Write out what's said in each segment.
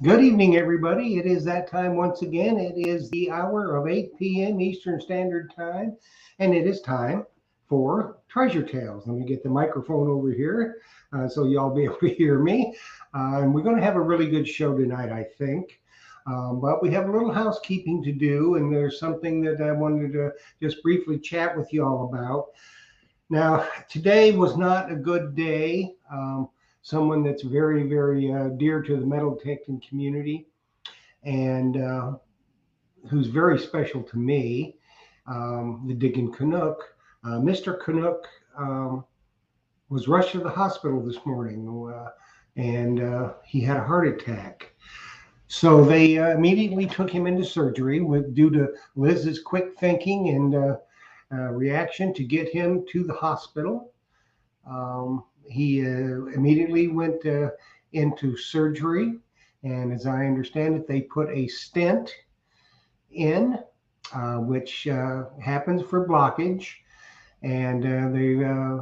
Good evening, everybody. It is that time once again. It is the hour of 8 p.m. Eastern Standard Time, and it is time for Treasure Tales. Let me get the microphone over here so y'all be able to hear me. And we're going to have a really good show tonight, I think. But we have a little housekeeping to do, and there's something that I wanted to just briefly chat with you all about. Now, today was not a good day. Someone that's very, very dear to the metal detecting community and who's very special to me, the Diggin' Canuck. Mr. Canuck was rushed to the hospital this morning and he had a heart attack. So they immediately took him into surgery due to Liz's quick thinking and reaction to get him to the hospital. He immediately went into surgery, and as I understand it, they put a stent in, which happens for blockage, and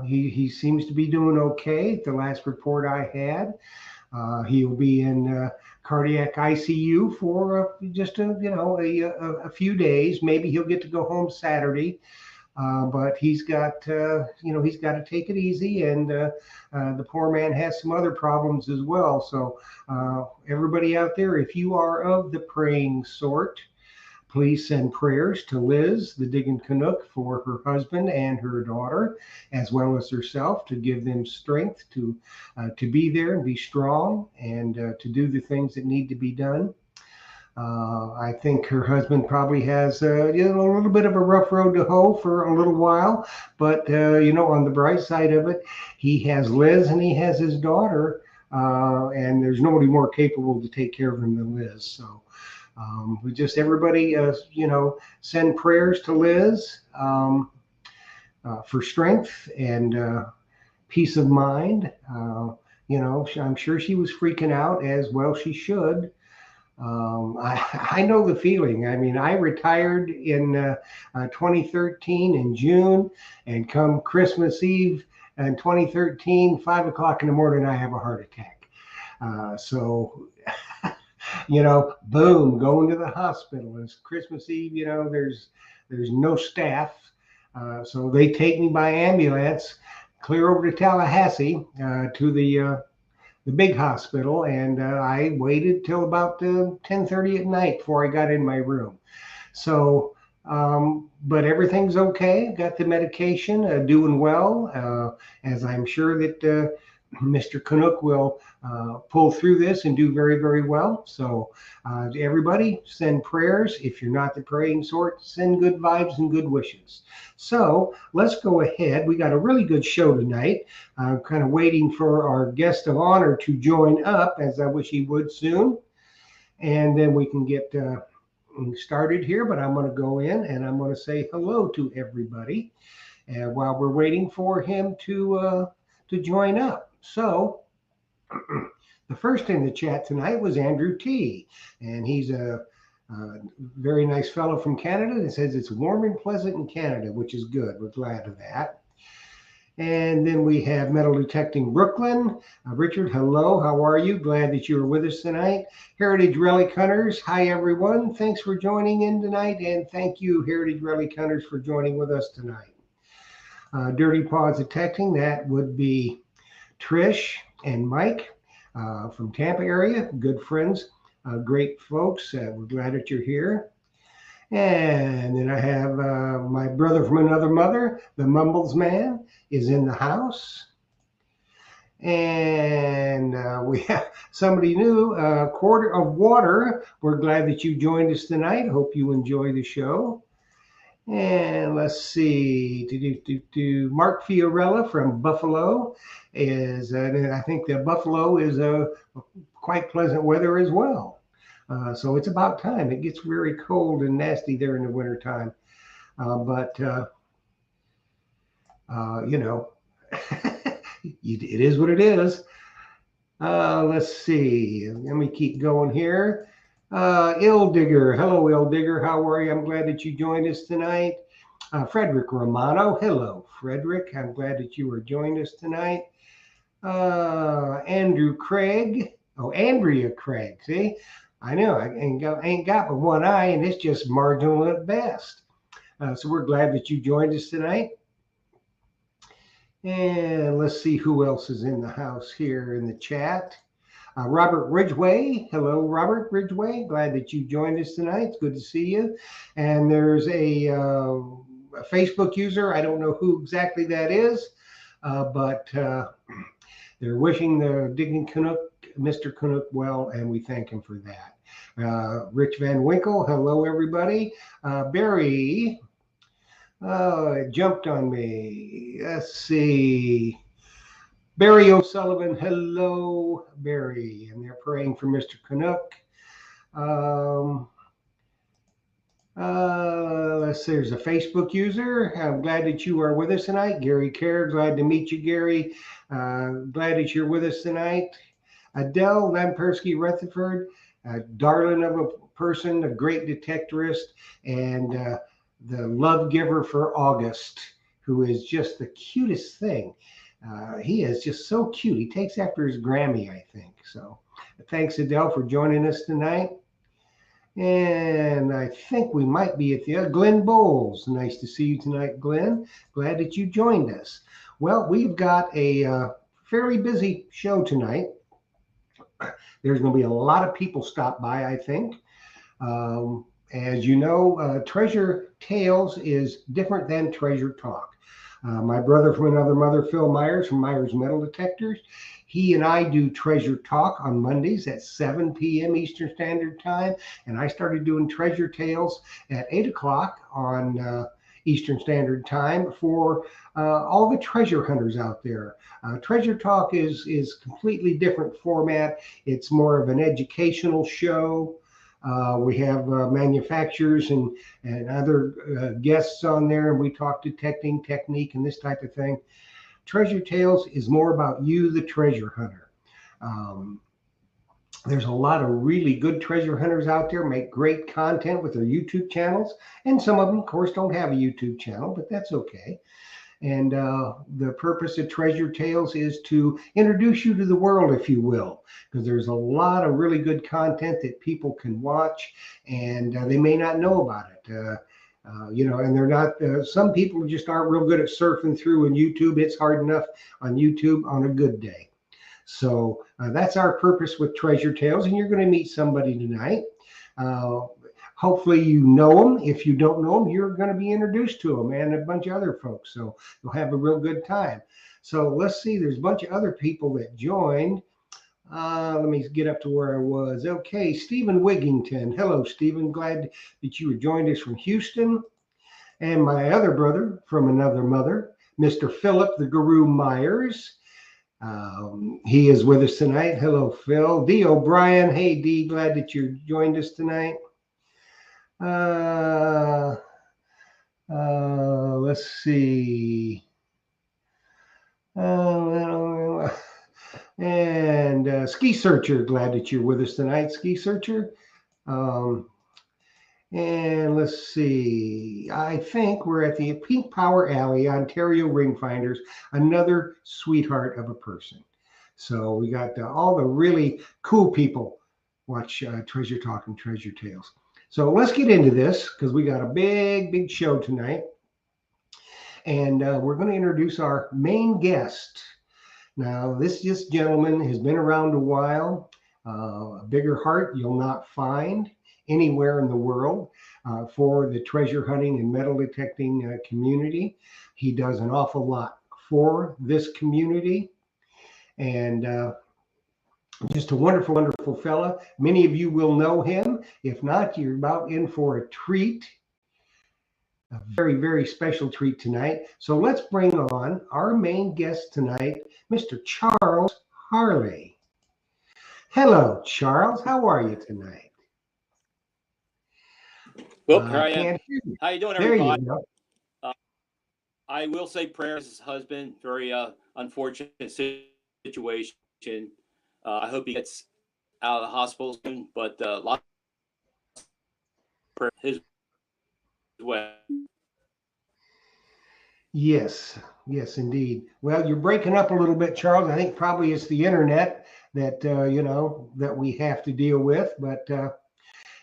he seems to be doing okay. The last report I had, he'll be in cardiac ICU for just a few days. Maybe he'll get to go home Saturday. But he's got he's got to take it easy, and the poor man has some other problems as well. So everybody out there, if you are of the praying sort, please send prayers to Liz, the Diggin' Canuck, for her husband and her daughter, as well as herself, to give them strength to be there and be strong and to do the things that need to be done. I think her husband probably has a little bit of a rough road to hoe for a little while, but on the bright side of it, he has Liz and he has his daughter, and there's nobody more capable to take care of him than Liz. So we just everybody send prayers to Liz for strength and peace of mind. I'm sure she was freaking out, as well she should. I know the feeling. I mean, I retired in 2013 in June, and come Christmas Eve in 2013, 5 o'clock in the morning, I have a heart attack. So, boom, going to the hospital. It's Christmas Eve, there's no staff. So they take me by ambulance, clear over to Tallahassee to the big hospital, and I waited till about 10:30 at night before I got in my room. So, but everything's okay. Got the medication, doing well, as I'm sure that Mr. Canuck will pull through this and do very, very well. So everybody send prayers. If you're not the praying sort, send good vibes and good wishes. So let's go ahead. We got a really good show tonight. I'm kind of waiting for our guest of honor to join up, as I wish he would soon. And then we can get started here, but I'm going to go in and I'm going to say hello to everybody while we're waiting for him to join up. So the first in the chat tonight was Andrew T. And he's a very nice fellow from Canada that says it's warm and pleasant in Canada, which is good. We're glad of that. And then we have Metal Detecting Brooklyn. Richard, hello. How are you? Glad that you are with us tonight. Heritage Relic Hunters. Hi, everyone. Thanks for joining in tonight. And thank you, Heritage Relic Hunters, for joining with us tonight. Dirty Paws Detecting, that would be Trish and Mike from Tampa area. Good friends. Great folks. We're glad that you're here. And then I have my brother from another mother, the Mumbles Man, is in the house. And we have somebody new, Quarter of Water. We're glad that you joined us tonight. Hope you enjoy the show. And let's see, Mark Fiorella from Buffalo is, and I think that Buffalo is quite pleasant weather as well. So it's about time. It gets very cold and nasty there in the wintertime. But you know, it is what it is. Let's see. Let me keep going here. Il Digger. Hello, Il Digger. How are you? I'm glad that you joined us tonight. Frederick Romano. Hello, Frederick. I'm glad that you were joined us tonight. Andrew Craig. Oh, Andrea Craig. See, I know I ain't got but one eye, and it's just marginal at best. So we're glad that you joined us tonight. And let's see who else is in the house here in the chat. Robert Ridgway. Hello, Robert Ridgway. Glad that you joined us tonight. It's good to see you. And there's a Facebook user. I don't know who exactly that is, but they're wishing the Digging Canuck, Mr. Canuck, well, and we thank him for that. Rich Van Winkle. Hello, everybody. Barry. Oh, it jumped on me. Let's see. Barry O'Sullivan, hello, Barry. And they're praying for Mr. Canuck. Let's see, there's a Facebook user. I'm glad that you are with us tonight. Gary Kerr, glad to meet you, Gary. Glad that you're with us tonight. Adele Lampersky Rutherford, a darling of a person, a great detectorist, and the love giver for August, who is just the cutest thing. He is just so cute. He takes after his Grammy, I think. So thanks, Adele, for joining us tonight. And I think we might be at the Glenn Bowles. Nice to see you tonight, Glenn. Glad that you joined us. Well, we've got a fairly busy show tonight. There's going to be a lot of people stop by, I think. As you know, Treasure Tales is different than Treasure Talk. My brother from another mother, Phil Myers from Myers Metal Detectors, he and I do Treasure Talk on Mondays at 7 p.m. Eastern Standard Time, and I started doing Treasure Tales at 8 o'clock on Eastern Standard Time for all the treasure hunters out there. Treasure Talk is completely different format. It's more of an educational show. We have manufacturers and other guests on there, and we talk detecting technique and this type of thing. Treasure Tales is more about you, the treasure hunter. There's a lot of really good treasure hunters out there, make great content with their YouTube channels, and some of them, of course, don't have a YouTube channel, but that's okay. And the purpose of Treasure Tales is to introduce you to the world, if you will, because there's a lot of really good content that people can watch, and they may not know about it. And they're not, some people just aren't real good at surfing through on YouTube. It's hard enough on YouTube on a good day. So that's our purpose with Treasure Tales, and you're going to meet somebody tonight. Hopefully you know them. If you don't know them, you're going to be introduced to them and a bunch of other folks. So you'll have a real good time. So let's see, there's a bunch of other people that joined. Let me get up to where I was. Okay, Stephen Wigington. Hello, Stephen. Glad that you joined us from Houston. And my other brother from another mother, Mr. Philip the Guru Myers. He is with us tonight. Hello, Phil. Dee O'Brien. Hey, Dee. Glad that you joined us tonight. Let's see. And Ski Searcher, glad that you're with us tonight, Ski Searcher. And let's see. I think we're at the Pink Power Alley, Ontario Ringfinders, another sweetheart of a person. So we got all the really cool people watch Treasure Talk and Treasure Tales. So let's get into this because we got a big show tonight. And we're going to introduce our main guest. Now, this gentleman has been around a while. A bigger heart you'll not find anywhere in the world for the treasure hunting and metal detecting community. He does an awful lot for this community. and just a wonderful, wonderful fella. Many of you will know him. If not, you're about in for a treat, a very, very special treat tonight. So let's bring on our main guest tonight, Mr. Charles Harley. Hello, Charles. How are you tonight? Well, here I am. Can't hear you. How you doing, There everybody? you go. I will say prayers his husband. Very unfortunate situation. I hope he gets out of the hospital soon, but lots of prayer his way. Yes, yes, indeed. Well, you're breaking up a little bit, Charles. I think probably it's the internet that that we have to deal with. But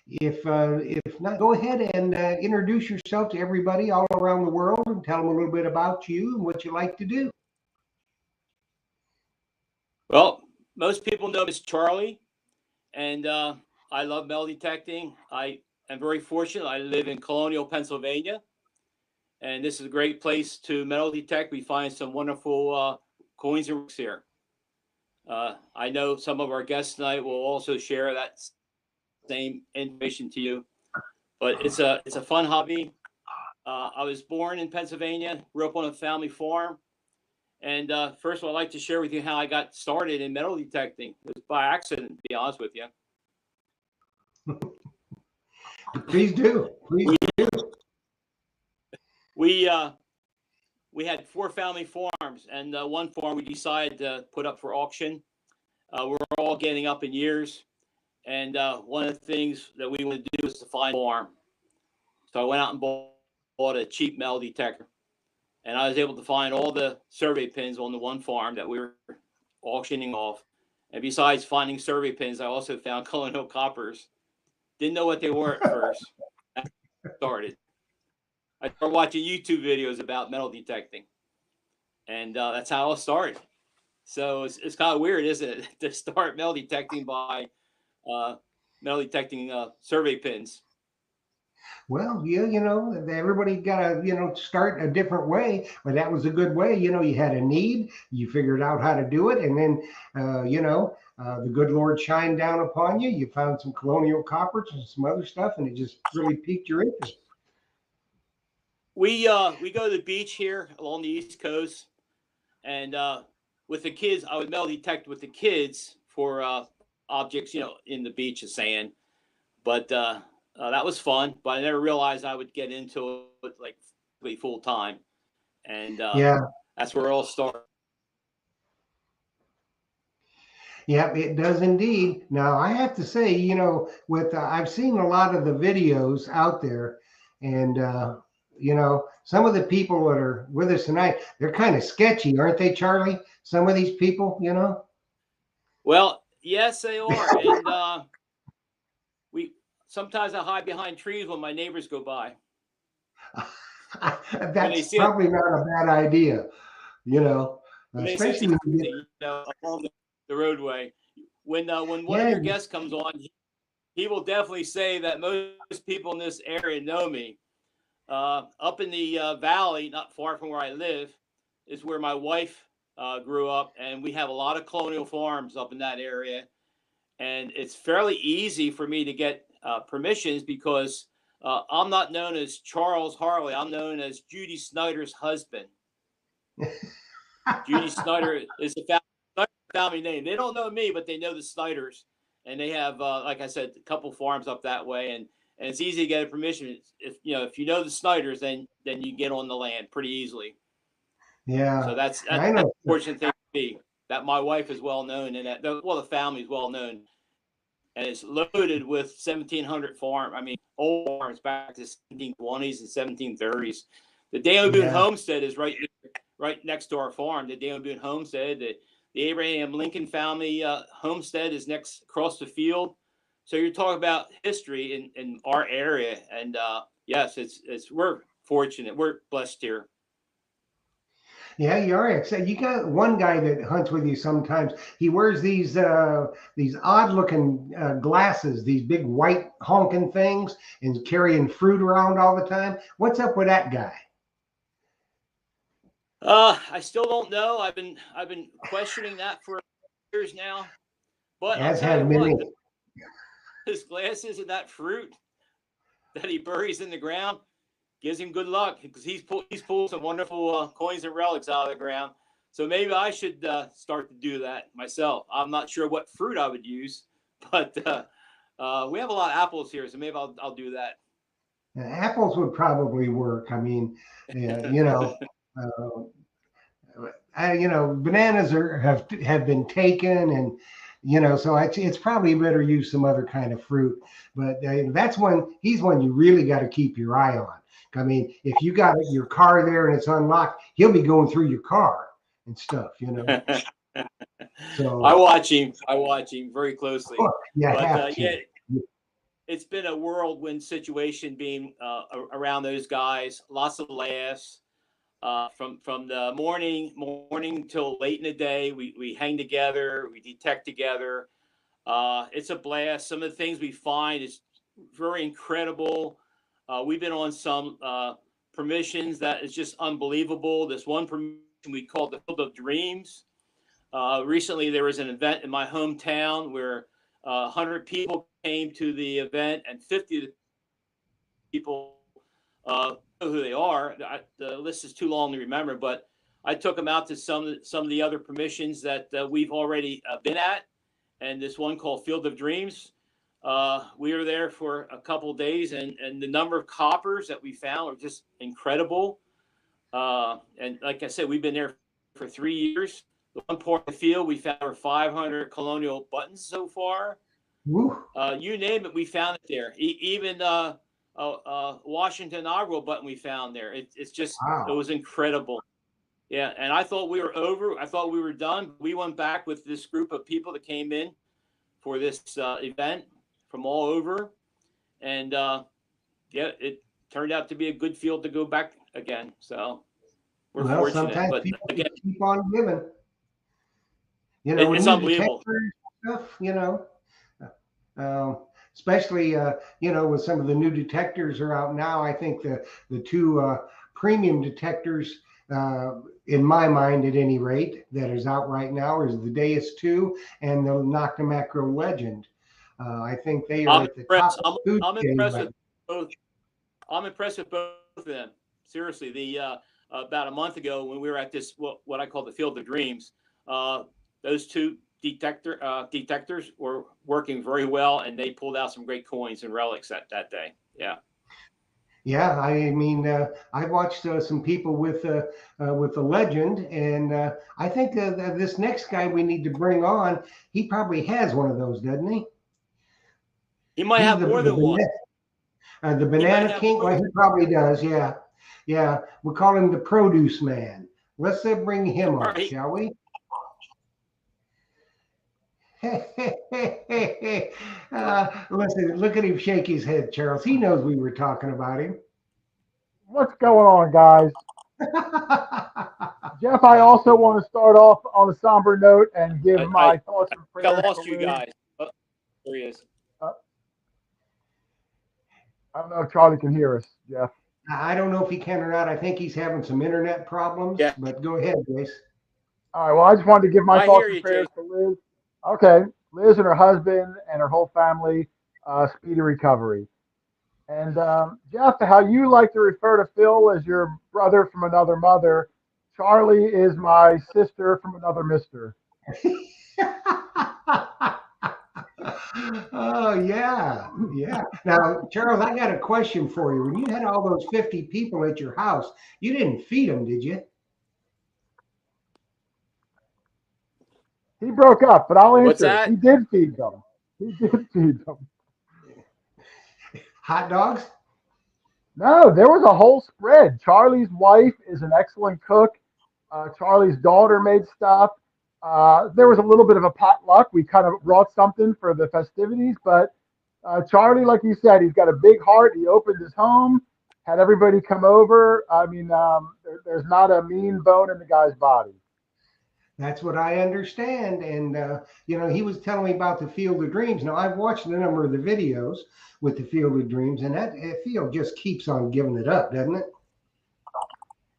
if not, go ahead and introduce yourself to everybody all around the world and tell them a little bit about you and what you like to do. Well, most people know me as Charlie, and I love metal detecting. I am very fortunate. I live in Colonial, Pennsylvania, and this is a great place to metal detect. We find some wonderful coins and rocks here. I know some of our guests tonight will also share that same information to you, but it's a fun hobby. I was born in Pennsylvania, grew up on a family farm, and first of all, I'd like to share with you how I got started in metal detecting. It was by accident, to be honest with you. Please do. Please do. We had 4 family farms, and one farm we decided to put up for auction. We're all getting up in years, and one of the things that we wanted to do was to find a farm. So I went out and bought a cheap metal detector, and I was able to find all the survey pins on the one farm that we were auctioning off. And besides finding survey pins, I also found colonial coppers. Didn't know what they were at first. I started watching YouTube videos about metal detecting, and that's how I started. So it's kind of weird, isn't it, to start metal detecting by metal detecting survey pins. Well, yeah, everybody got to, start a different way, but that was a good way. You had a need, you figured out how to do it, and then, the good Lord shined down upon you. You found some colonial coppers and some other stuff, and it just really piqued your interest. We go to the beach here along the East Coast, and with the kids, I would metal detect with the kids for objects, in the beach of sand. But that was fun. But I never realized I would get into it like full time, and Yeah. that's where it all started. Yeah, it does indeed. Now, I have to say, with I've seen a lot of the videos out there, and some of the people that are with us tonight, they're kind of sketchy, aren't they, Charlie? Some of these people. Well, yes, they are, and we sometimes I hide behind trees when my neighbors go by. That's probably not a bad idea, especially when you get along the roadway. When one of your guests comes on, he will definitely say that most people in this area know me. Up in the valley, not far from where I live, is where my wife grew up, and we have a lot of colonial farms up in that area. And it's fairly easy for me to get permissions because I'm not known as Charles Harley. I'm known as Judy Snyder's husband. Judy Snyder is the family name. They don't know me, but they know the Snyders, and they have, like I said, a couple farms up that way, and it's easy to get a permission. If you know the Snyders, then you get on the land pretty easily. Yeah. So that's a fortunate thing to be that my wife is well known, and that the family is well known, and it's loaded with 1700 old farms back to 1720s and 1730s. The Daniel Boone Homestead is right next to our farm. The Daniel Boone Homestead, the Abraham Lincoln family homestead is next across the field. So you're talking about history in our area, and yes, we're fortunate. We're blessed here. Yeah, you are. You got one guy that hunts with you sometimes. He wears these odd-looking glasses, these big white honking things, and carrying fruit around all the time. What's up with that guy? I still don't know. I've been questioning that for years now. But I'll As tell you have what, many. his glasses and that fruit that he buries in the ground gives him good luck because he's pulled some wonderful coins and relics out of the ground. So maybe I should start to do that myself. I'm not sure what fruit I would use, but we have a lot of apples here, so maybe I'll do that. Apples would probably work. I mean, you know, uh, bananas have been taken, and so it's probably better use some other kind of fruit. But he's one you really got to keep your eye on. I mean, if you got your car there and it's unlocked, he'll be going through your car and stuff. I So watch him. I watch him very closely. you But have yeah, to. it's been a whirlwind situation being around those guys. Lots of laughs. From the morning till late in the day, we hang together, we detect together. It's a blast. Some of the things we find is very incredible. We've been on some permissions that is just unbelievable. This one permission we call the Field of Dreams. Recently, there was an event in my hometown where 100 people came to the event, and 50 people know who they are. The list is too long to remember, but I took them out to some of the other permissions that we've already been at, and this one called Field of Dreams. We were there for a couple of days, and the number of coppers that we found are just incredible. And like I said, we've been there for 3 years. The one part of the field, we found over 500 colonial buttons so far. You name it, we found it there. Even Washington inaugural button we found there. It's just, it Wow. was incredible. Yeah, and I thought we were over. I thought we were done. We went back with this group of people that came in for this event from all over, and yeah, it turned out to be a good field to go back again. So we're Well, fortunate, sometimes but people again, just keep on giving. With it's new unbelievable. detectors stuff, especially with some of the new detectors are out now. I think the two premium detectors, in my mind, at any rate, that is out right now is the Deus 2 and the Nocta Macro Legend. I think they are I'm at the top impressed. of the food I'm chain impressed right with both. I'm impressed with both of them. Seriously, the about a month ago when we were at this what I call the Field of Dreams, those two detectors were working very well, and they pulled out some great coins and relics that day. Yeah. Yeah, I mean, I watched some people with the legend, and I think this next guy we need to bring on, he probably has one of those, doesn't he? He might He's have more than one. the He might banana have king. more Well, than. he probably does. Yeah, yeah. We call him the produce man. Let's bring him on, Right. shall we? Listen, look at him shake his head, Charles. He knows we were talking about him. What's going on, guys? Jeff, I also want to start off on a somber note and give I my thoughts and I prayers to lost you Liz. guys. Oh, there he is. Uh, I don't know if Charlie can hear us, Jeff. I don't know if he can or not. I think he's having some internet problems, Yeah, but go ahead, Grace. All right, well, I just wanted to give my I thoughts hear and you, prayers Jake. to Liz. Okay, Liz and her husband and her whole family, speedy recovery. And Jeff, how you like to refer to Phil as your brother from another mother, Charlie is my sister from another mister. Oh yeah, yeah. Now, Charles, I got a question for you. When you had all those 50 people at your house, you didn't feed them, did you? He broke up, but I'll What's answer. that? He did feed them. He did feed them. Hot dogs? No, there was a whole spread. Charlie's wife is an excellent cook. Charlie's daughter made stuff. There was a little bit of a potluck. We kind of brought something for the festivities, but Charlie, like you said, he's got a big heart. He opened his home, had everybody come over. I mean, there's not a mean bone in the guy's body. That's what I understand. And he was telling me about the Field of Dreams. Now, I've watched a number of the videos with the Field of Dreams, and that field just keeps on giving it up, doesn't it?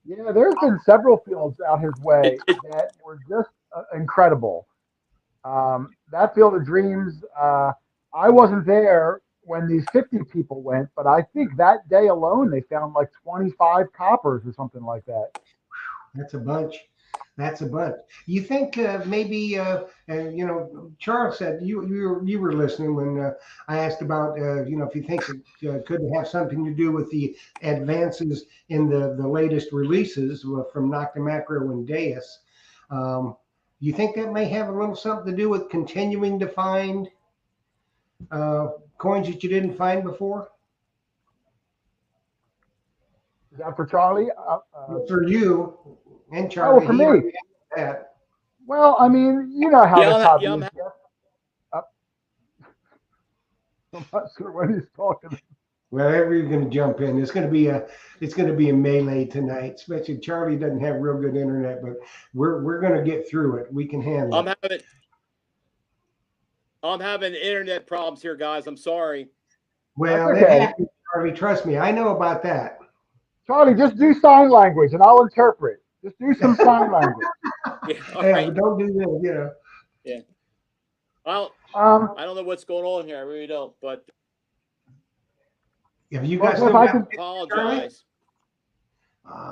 Yeah, there's been several fields out his It, way it that were just incredible. That Field of Dreams, I wasn't there when these 50 people went, but I think that day alone they found like 25 coppers or something like that. That's a bunch. That's a bunch. You think maybe Charles said you were listening when I asked about if you think it could have something to do with the advances in the latest releases from Nocta Macro and Deus. You think that may have a little something to do with continuing to find coins that you didn't find before? Is that for Charlie? For you and Oh, Charlie, for he me. already had that. Well, I mean, you know how Yeah, this hobby yeah, is. Jeff. Uh, I'm not sure what he's talking about. Wherever you're going to jump in, it's going to be a melee tonight. Especially Charlie doesn't have real good internet, but we're going to get through it. We can handle I'm it. having internet problems here, guys. I'm sorry. Well, That's it okay. happens, Charlie. Trust me, I know about that. Charlie, just do sign language and I'll interpret. Just do some sign language. Yeah, all Yeah, right. but don't do that. Yeah. Well, Um, I don't know what's going on here. I really don't. But If you Well, guys Jeff, still I got, can- apologize.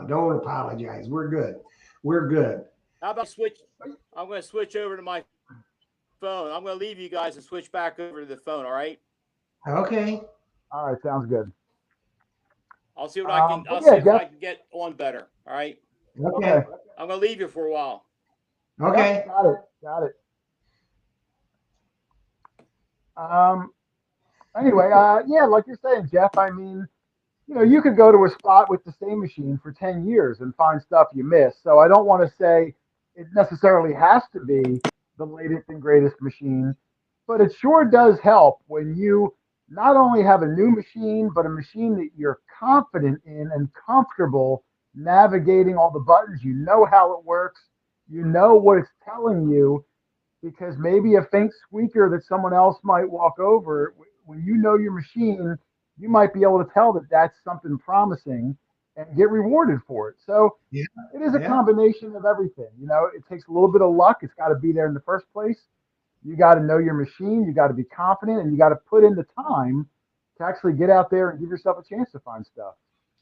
don't apologize. We're good. We're good. How about switch? I'm going to switch over to my phone. I'm going to leave you guys and switch back over to the phone. All right. Okay. all right, sounds good. I'll see what I can. But I'll yeah, see if Jeff. I can get on better. All right. Okay. I'm going to leave you for a while. Okay. Yep, got it. Anyway, yeah, like you're saying, Jeff, I mean, you could go to a spot with the same machine for 10 years and find stuff you missed. So I don't want to say it necessarily has to be the latest and greatest machine, but it sure does help when you not only have a new machine, but a machine that you're confident in and comfortable navigating all the buttons. You know how it works, you know what it's telling you, because maybe a faint squeaker that someone else might walk over, when you know your machine, you might be able to tell that that's something promising and get rewarded for it. So Yeah. it is a Yeah. combination of everything. It takes a little bit of luck. It's got to be there in the first place. You got to know your machine. You got to be confident, and you got to put in the time to actually get out there and give yourself a chance to find stuff.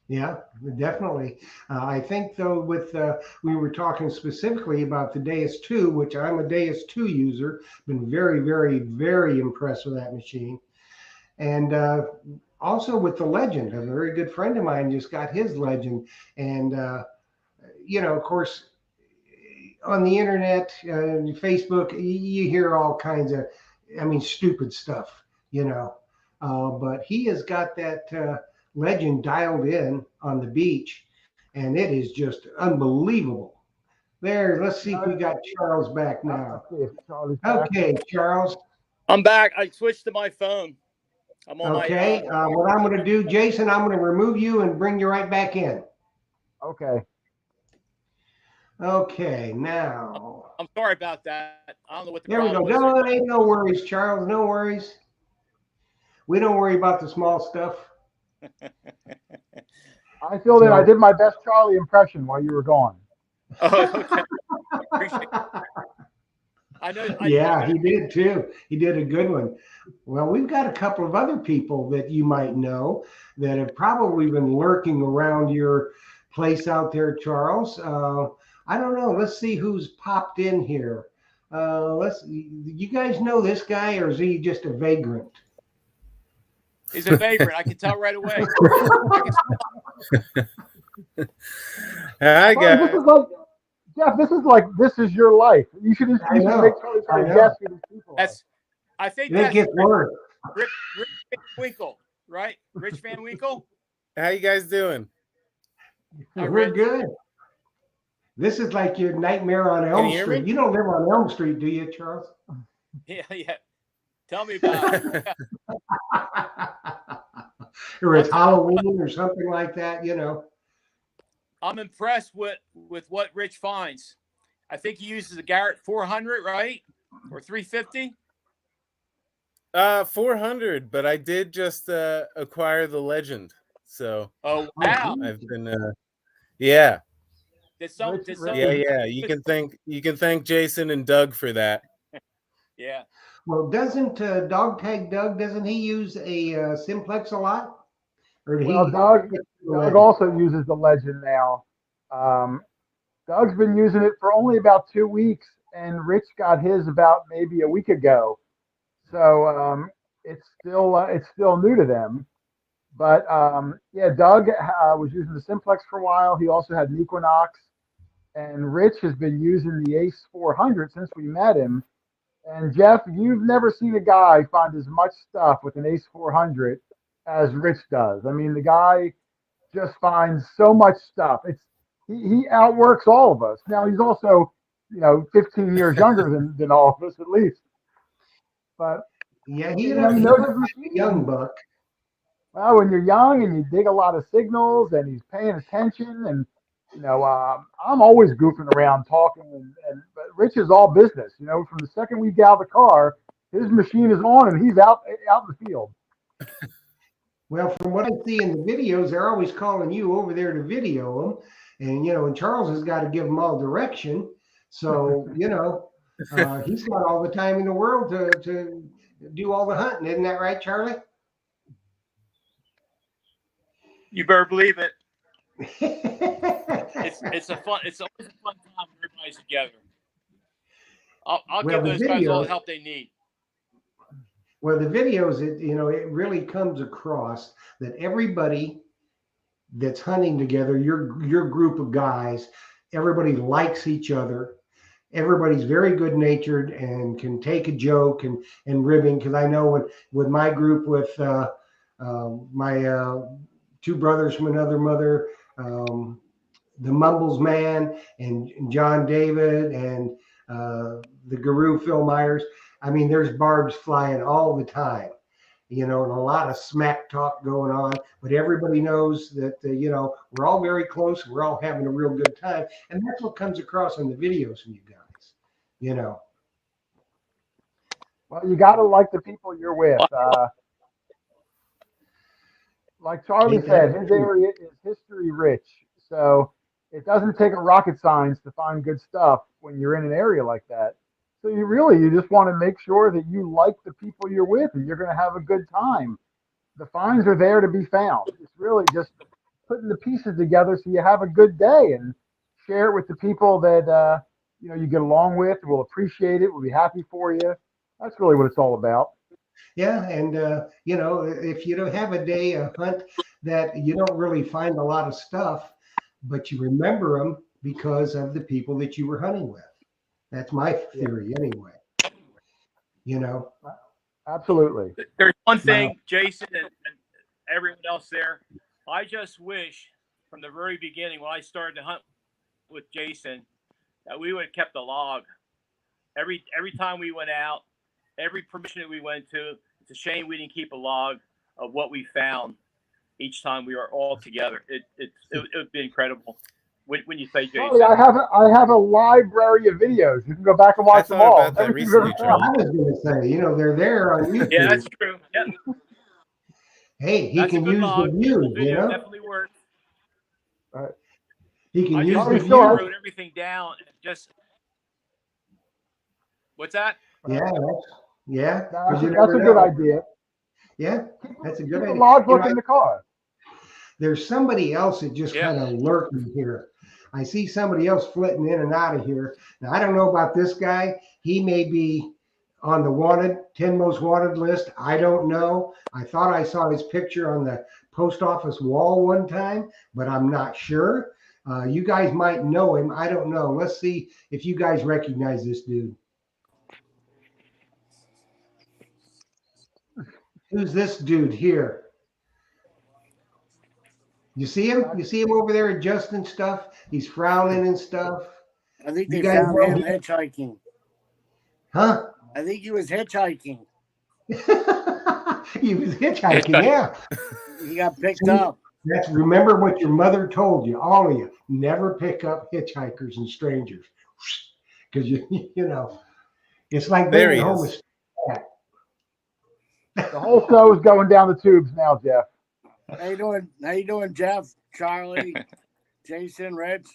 Yeah, definitely. I think though, with we were talking specifically about the Deus 2, which I'm a Deus 2 user. Been very, very, very impressed with that machine, and also with the Legend. A very good friend of mine just got his Legend, and of course, on the internet, Facebook, you hear all kinds of, stupid stuff, but he has got that Legend dialed in on the beach, and it is just unbelievable. There, let's see if we got Charles back now. Let's see if Charlie's back. Okay, Charles. I'm back. I switched to my phone. I'm on Okay, my. what I'm going to do, Jason, I'm going to remove you and bring you right back in. Okay. Okay, now. I'm sorry about that. I don't know what the There we go. problem No, is. ain't no worries, Charles. No worries. We don't worry about the small stuff. I feel that I did my best Charlie impression while you were gone. Oh, okay. Appreciate it. I know. Yeah, he did too. He did a good one. Well, we've got a couple of other people that you might know that have probably been lurking around your place out there, Charles. I don't know. Let's see who's popped in here. You guys know this guy, or is he just a vagrant? He's a vagrant. I can tell right away. Hi, guys. This is like this is your life. You should make Charlie try to guess who these people are. I think It gets worse. Rich Van Winkle, right? Rich Van Winkle. How you guys doing? We're good. This is like your nightmare on Elm Street. Me? You don't live on Elm Street, do you, Charles? Yeah. Tell me about it. Or it's Halloween or something like that, I'm impressed with what Rich finds. I think he uses a Garrett 400, right? Or 350? 400, but I did just acquire the Legend. So Oh wow. I've been yeah. Did some Yeah. You can thank Jason and Doug for that. Yeah. Well, doesn't Dog Tag Doug, doesn't he use a Simplex a lot? Or did Well, he? Doug also uses the Legend now. Um, Doug's been using it for only about 2 weeks, and Rich got his about maybe a week ago. So it's still new to them. But yeah, Doug was using the Simplex for a while. He also had an Equinox, and Rich has been using the Ace 400 since we met him. And Jeff, you've never seen a guy find as much stuff with an Ace 400 as Rich does. I mean, the guy just finds so much stuff. He outworks all of us. Now he's also 15 years younger than all of us at least. But Yeah, he he's knows his a machine. young buck. Well, when you're young and you dig a lot of signals and he's paying attention and I'm always goofing around talking but Rich is all business. From the second we get out of the car, his machine is on and he's out in the field. Well, from what I see in the videos, they're always calling you over there to video them, and Charles has got to give them all direction. So he's got all the time in the world to do all the hunting. Isn't that right, Charlie? You better believe it. It's always a fun time when everybody's together. I'll give those guys all the help they need. Well, the videos, it really comes across that everybody that's hunting together, your group of guys, everybody likes each other. Everybody's very good natured and can take a joke and ribbing. Because I know with my group, with my two brothers from another mother, the Mumbles Man and John David and the Guru Phil Myers. I mean, there's barbs flying all the time, and a lot of smack talk going on. But everybody knows that, we're all very close. We're all having a real good time. And that's what comes across in the videos from you guys, Well, you got to like the people you're with. Like Charlie said, his area is history rich. So it doesn't take a rocket science to find good stuff when you're in an area like that. So you just want to make sure that you like the people you're with and you're going to have a good time. The finds are there to be found. It's really just putting the pieces together so you have a good day and share it with the people that you get along with, will appreciate it, will be happy for you. That's really what it's all about. Yeah, and if you don't have a day, a hunt that you don't really find a lot of stuff, but you remember them because of the people that you were hunting with. That's my theory, anyway. Absolutely. There's one thing, Jason and everyone else there. I just wish from the very beginning when I started to hunt with Jason that we would have kept a log. Every time we went out, every permission that we went to, it's a shame we didn't keep a log of what we found each time we were all together. It would be incredible. When you say Jason, I have a library of videos. You can go back and watch them all. About that recently, Charlie. I was going to say, they're there on YouTube. Yeah, that's true. Yeah. Hey, he can use the view. Video definitely works. He can use the view. I wrote everything down. Just what's that? Yeah. That's a good idea. Yeah, that's a good idea. Keep the logbook in the car. There's somebody else that just kind of lurking here. I see somebody else flitting in and out of here. Now, I don't know about this guy. He may be on the 10 most wanted list. I don't know. I thought I saw his picture on the post office wall one time, but I'm not sure. You guys might know him. I don't know. Let's see if you guys recognize this dude. Who's this dude here? You see him? You see him over there adjusting stuff? He's frowning and stuff. I think they found him hitchhiking. Huh? I think he was hitchhiking. He was hitchhiking, yeah. He got picked up. Remember what your mother told you, all of you. Never pick up hitchhikers and strangers. Because, it's like being homeless. The whole show is going down the tubes now, Jeff. How you doing, Jeff, Charlie, Jason, Rich?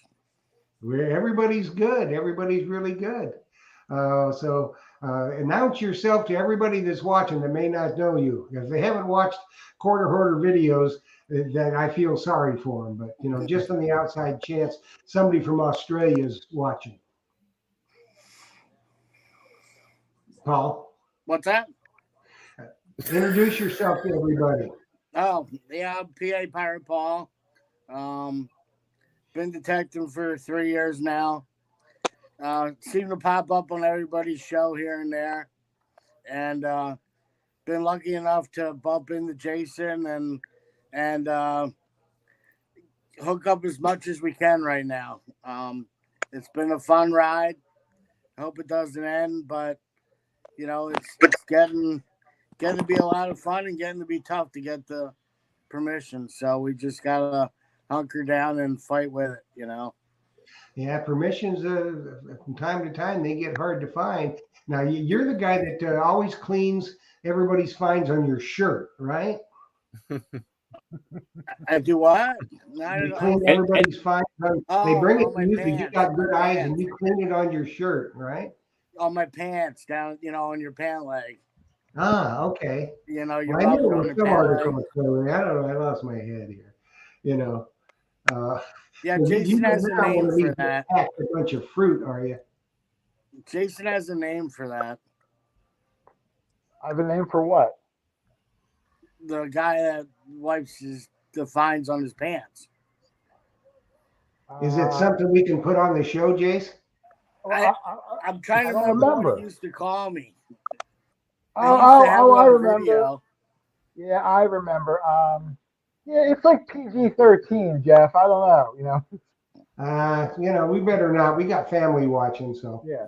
Everybody's good. Everybody's really good. So Announce yourself to everybody that's watching that may not know you. If they haven't watched Hoarder videos, then I feel sorry for them. But, you know, just on the outside chance somebody from Australia is watching. Paul, What's that? introduce yourself to everybody. Oh, yeah, PA Pirate Paul. Been detecting for 3 years now. Seem to pop up on everybody's show here and there. And been lucky enough to bump into Jason and hook up as much as we can right now. It's been a fun ride. I hope it doesn't end, but you know, it's getting to be a lot of fun and getting to be tough to get the permission. So we just gotta hunker down and fight with it, you know. Yeah, permissions from time to time they get hard to find. Now you're the guy that always cleans everybody's finds on your shirt, right? I do what? You clean everybody's finds. They bring it to you because you got good eyes and you clean it on your shirt, right? On my pants, down, you know, on your pant leg. Ah, okay. You know, you Well, I rub knew it it on was your some pant article. leg. I don't know. I lost my head here. You know. Yeah, you Jason has a not one name of these for that. pack a bunch of fruit, are you? Jason has a name for that. I have a name for what? The guy that wipes the fines on his pants. Is it something we can put on the show, Jace? I'm trying to I don't remember what remember. he used to call me. I remember. Yeah, I remember. Yeah, it's like PG-13, Jeff. I don't know, you know. You know, we better not. We got family watching, so. Yeah.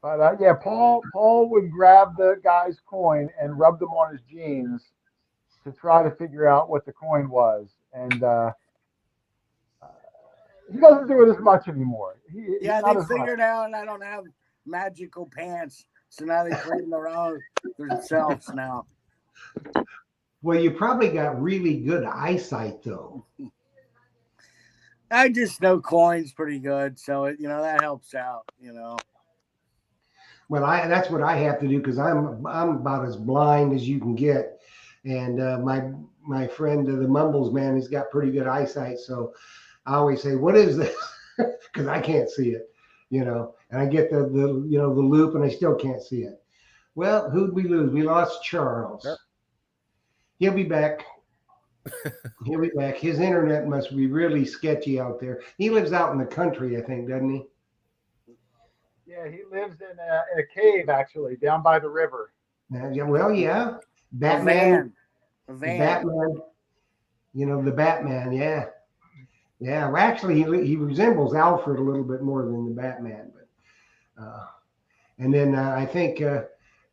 But yeah, Paul would grab the guy's coin and rub them on his jeans to try to figure out what the coin was, and he doesn't do it as much anymore. Yeah, they figured out I don't have magical pants, so now they clean their own themselves now. Well, you probably got really good eyesight, though. I just know coins pretty good, so you know that helps out. You know. Well, that's what I have to do because I'm about as blind as you can get, and my friend the Mumbles man, he's got pretty good eyesight, so I always say, "What is this?" Because I can't see it, you know, and I get the you know the loop, and I still can't see it. Well, who'd we lose? We lost Charles. Yep. He'll be back. He'll be back. His internet must be really sketchy out there. He lives out in the country, I think, doesn't he? Yeah, he lives in a cave actually down by the river. Well, yeah. Batman. A van. Batman. You know, the Batman, yeah. Yeah, well, actually, he resembles Alfred a little bit more than the Batman. But and then I think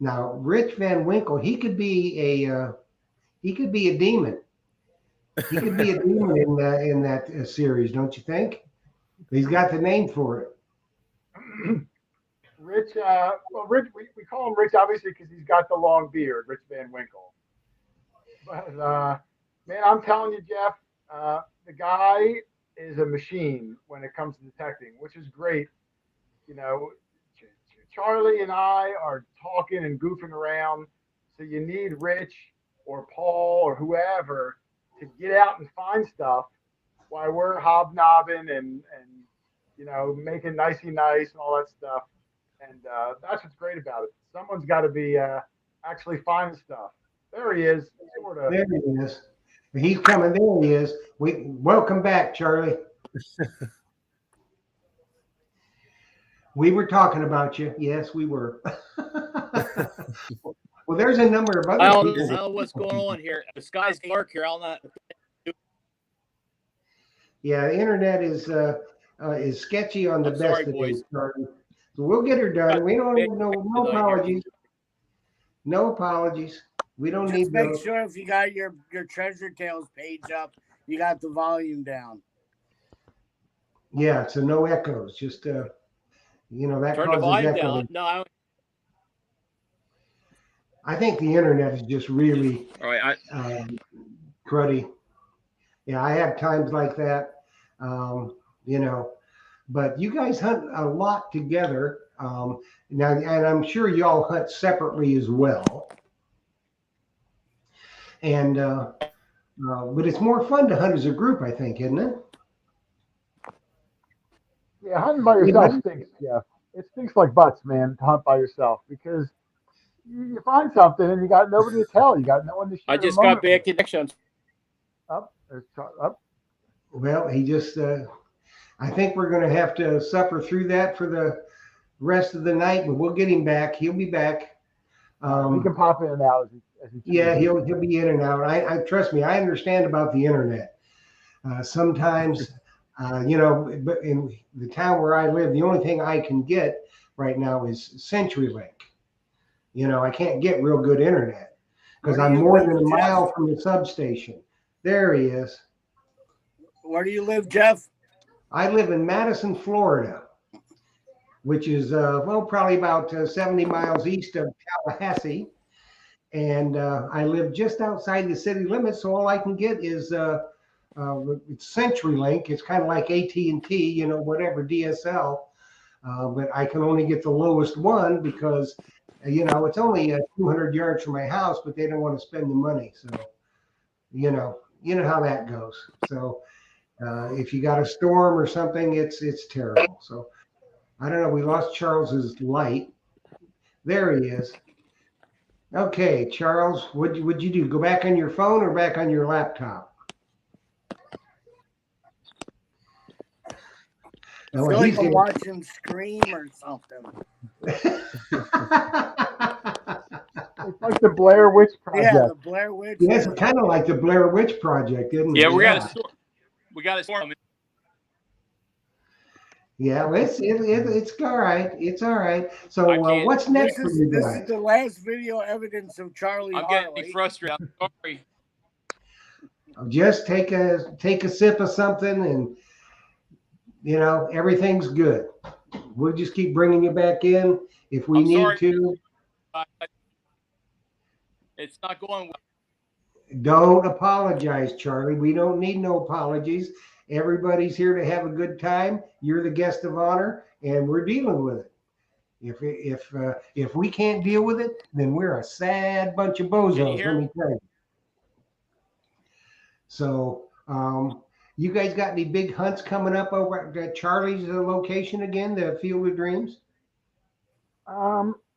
now Rich Van Winkle, he could be a demon. He could be a demon in that series, don't you think? He's got the name for it. Rich, Rich, we call him Rich obviously because he's got the long beard, Rich Van Winkle. But man, I'm telling you, Jeff, the guy is a machine when it comes to detecting, which is great. You know, Charlie and I are talking and goofing around, so you need Rich or Paul or whoever to get out and find stuff while we're hobnobbing and you know making nicey nice and all that stuff. And that's what's great about it. Someone's got to be actually finding stuff. There he is, sort of. There he is. He's coming. There he is. Welcome back, Charlie. We were talking about you. Yes, we were. Well, there's a number of other I don't people. know what's going on here. The sky's dark here. I'll not. Yeah, the internet is sketchy on the I'm best sorry, of boys. days, Charlie. So we'll get her done. We don't need no apologies. No apologies. We don't need Just make those. sure if you got your Treasure Tales page up, you got the volume down. Yeah, so no echoes. Just you know that Turn the causes volume echo. down. No, I think the internet is just really all right. cruddy. Yeah, I have times like that. You know, But you guys hunt a lot together. Now, and I'm sure y'all hunt separately as well. And but it's more fun to hunt as a group, I think, isn't it? Yeah, hunting by yourself stinks, Jeff. It stinks like butts, man, to hunt by yourself because you find something and you got nobody to tell. You got no one to I share the just got moment bad with. connections. Up, up. Well, he just, I think we're going to have to suffer through that for the rest of the night, but we'll get him back. He'll be back. He can pop in and out as he Yeah, chooses. he'll be in and out. I trust me. I understand about the internet. Sometimes, but in the town where I live, the only thing I can get right now is CenturyLink. I can't get real good internet because Where do I'm you more live, than a Jeff? mile from the substation. There he is. Where do you live, Jeff? I live in Madison, Florida, which is probably about 70 miles east of Tallahassee. And I live just outside the city limits, so all I can get is it's CenturyLink. It's kind of like AT&T, whatever DSL, but I can only get the lowest one because it's only 200 yards from my house, but they don't want to spend the money. So how that goes. So if you got a storm or something, it's terrible. So I don't know. We lost Charles's light. There he is. Okay, Charles, what'd you do? Go back on your phone or back on your laptop? I Oh, feel like he's I'm watching Scream or something. It's like the Blair Witch Project. Yeah, the Blair Witch. Yes, it's kind of like the Blair Witch Project, isn't it? Yeah, we got a storm. Yeah, well, it's all right. It's all right. So I can't- what's next This for is you this guys? is the last video evidence of Charlie I'm Harley. getting frustrated. I'm sorry. Just take a sip of something, and everything's good. We'll just keep bringing you back in if we I'm need sorry. to. It's not going well. Don't apologize, Charlie. We don't need no apologies. Everybody's here to have a good time. You're the guest of honor, and we're dealing with it. If we can't deal with it, then we're a sad bunch of bozos. Let me tell you. So, you guys got any big hunts coming up over at Charlie's location again, the Field of Dreams?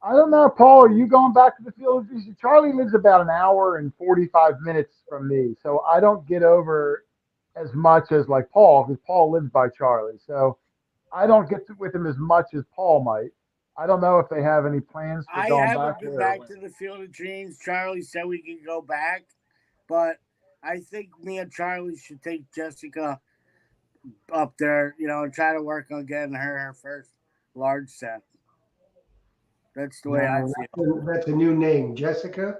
I don't know, Paul. Are you going back to the Field of Dreams? Charlie lives about an hour and 45 minutes from me, so I don't get over as much as like Paul because Paul lives by Charlie. So I don't get with him as much as Paul might. I don't know if they have any plans for I going haven't back been there. back to the Field of Dreams. Charlie said we can go back, but I think me and Charlie should take Jessica up there, and try to work on getting her first large set. That's the way I feel. That's a new name, Jessica.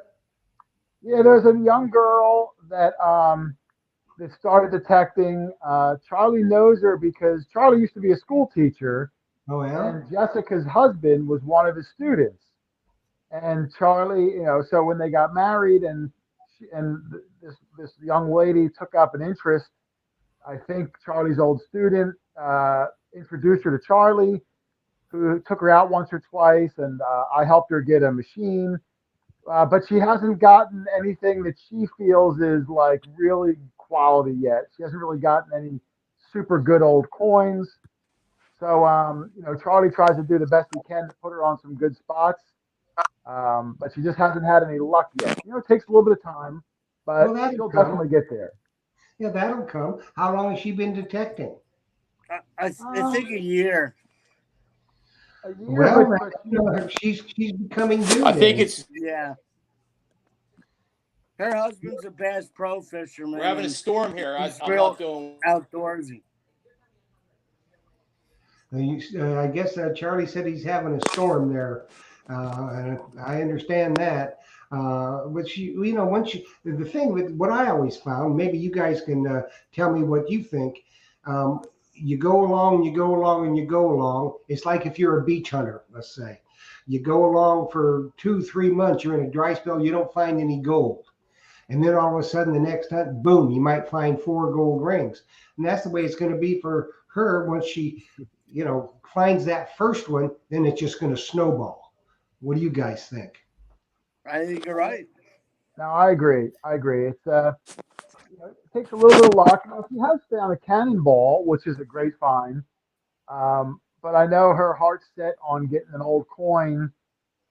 Yeah, there's a young girl that started detecting. Charlie knows her because Charlie used to be a school teacher, Oh yeah. and Jessica's husband was one of his students. And Charlie, so when they got married, and this young lady took up an interest. I think Charlie's old student introduced her to Charlie, who took her out once or twice, and I helped her get a machine. But she hasn't gotten anything that she feels is like really quality yet. She hasn't really gotten any super good old coins. So, Charlie tries to do the best he can to put her on some good spots. But she just hasn't had any luck yet. It takes a little bit of time, but Well, she'll definitely get there. Yeah, that'll come. How long has she been detecting? I think a year. A year, Well, but she's becoming due. I think then. it's Yeah. Her husband's a Bass Pro fisherman. we're having a storm here. I'm real not doing. outdoorsy. I guess Charlie said he's having a storm there. And I understand that. But the thing with what I always found, maybe you guys can tell me what you think. You go along, you go along, and you go along. It's like if you're a beach hunter, let's say. You go along for 2-3 months, you're in a dry spell, you don't find any gold. And then all of a sudden, the next hunt, boom, you might find 4 gold rings. And that's the way it's going to be for her, once she, finds that first one, then it's just going to snowball. What do you guys think? I think you're right. No, I agree. I agree. It takes a little bit of luck. Now, she has found a cannonball, which is a great find. But I know her heart's set on getting an old coin,